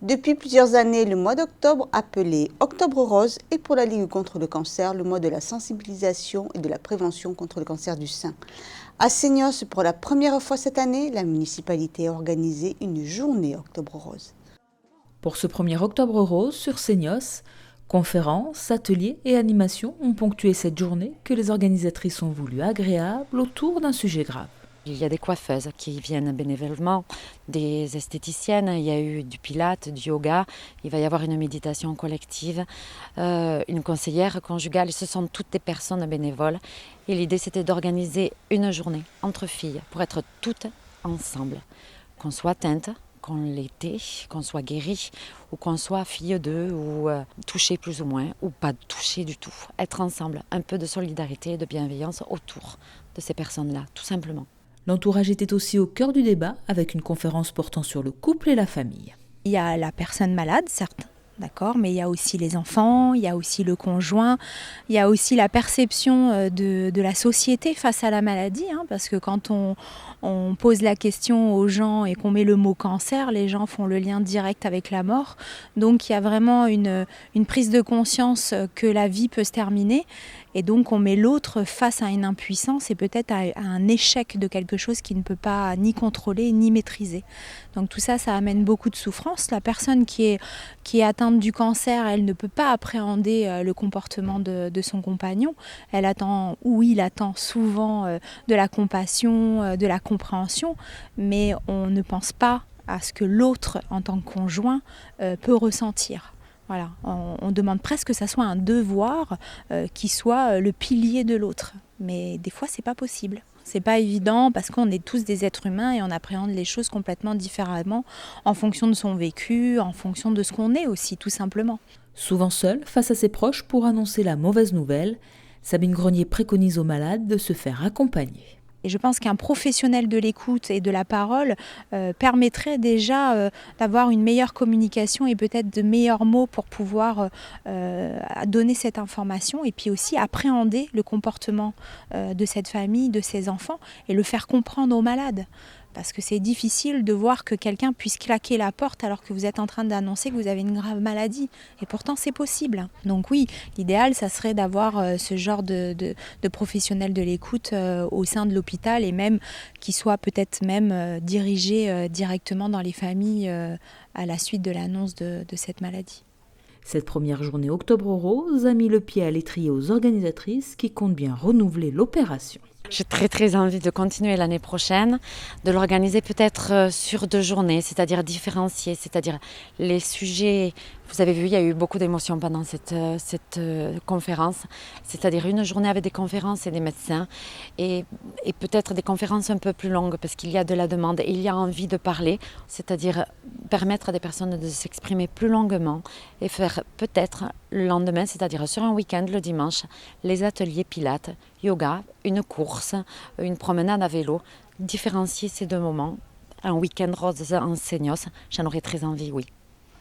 Depuis plusieurs années, le mois d'octobre, appelé Octobre Rose, est pour la Ligue contre le cancer le mois de la sensibilisation et de la prévention contre le cancer du sein. À Seignos, pour la première fois cette année, la municipalité a organisé une journée Octobre Rose. Pour ce premier Octobre Rose sur Seignos, conférences, ateliers et animations ont ponctué cette journée que les organisatrices ont voulu agréable autour d'un sujet grave. Il y a des coiffeuses qui viennent bénévolement, des esthéticiennes, il y a eu du pilate, du yoga, il va y avoir une méditation collective, une conseillère conjugale, ce sont toutes des personnes bénévoles. Et l'idée c'était d'organiser une journée entre filles pour être toutes ensemble, qu'on soit atteinte, qu'on l'était, qu'on soit guéri ou qu'on soit fille d'eux ou touchée plus ou moins ou pas touchée du tout. Être ensemble, un peu de solidarité et de bienveillance autour de ces personnes-là, tout simplement. L'entourage était aussi au cœur du débat avec une conférence portant sur le couple et la famille. Il y a la personne malade, certes, d'accord, mais il y a aussi les enfants, il y a aussi le conjoint, il y a aussi la perception de la société face à la maladie, parce que quand on pose la question aux gens et qu'on met le mot cancer, les gens font le lien direct avec la mort. Donc il y a vraiment une prise de conscience que la vie peut se terminer. Et donc on met l'autre face à une impuissance et peut-être à un échec de quelque chose qu'il ne peut pas ni contrôler ni maîtriser. Donc tout ça, ça amène beaucoup de souffrance. La personne qui est atteinte du cancer, elle ne peut pas appréhender le comportement de son compagnon. Elle attend, ou il attend souvent de la compassion, de la compréhension, mais on ne pense pas à ce que l'autre, en tant que conjoint, peut ressentir. Voilà, on demande presque que ça soit un devoir qui soit le pilier de l'autre. Mais des fois, c'est pas possible. C'est pas évident parce qu'on est tous des êtres humains et on appréhende les choses complètement différemment en fonction de son vécu, en fonction de ce qu'on est aussi, tout simplement. Souvent seule, face à ses proches pour annoncer la mauvaise nouvelle, Sabine Grenier préconise aux malades de se faire accompagner. Et je pense qu'un professionnel de l'écoute et de la parole permettrait déjà d'avoir une meilleure communication et peut-être de meilleurs mots pour pouvoir donner cette information et puis aussi appréhender le comportement de cette famille, de ces enfants et le faire comprendre aux malades. Parce que c'est difficile de voir que quelqu'un puisse claquer la porte alors que vous êtes en train d'annoncer que vous avez une grave maladie. Et pourtant, c'est possible. Donc oui, l'idéal, ça serait d'avoir ce genre de professionnels de l'écoute au sein de l'hôpital et même qui soient peut-être même dirigés directement dans les familles à la suite de l'annonce de cette maladie. Cette première journée Octobre Rose a mis le pied à l'étrier aux organisatrices qui comptent bien renouveler l'opération. J'ai très envie de continuer l'année prochaine, de l'organiser peut-être sur 2 journées, c'est-à-dire différencier, c'est-à-dire les sujets. Vous avez vu, il y a eu beaucoup d'émotions pendant cette conférence, c'est-à-dire une journée avec des conférences et des médecins et peut-être des conférences un peu plus longues parce qu'il y a de la demande et il y a envie de parler, c'est-à-dire permettre à des personnes de s'exprimer plus longuement et faire peut-être le lendemain, c'est-à-dire sur un week-end, le dimanche, les ateliers pilates, yoga, une course, une promenade à vélo, différencier ces 2 moments. Un week-end rose en Seignos, j'en aurais très envie, oui.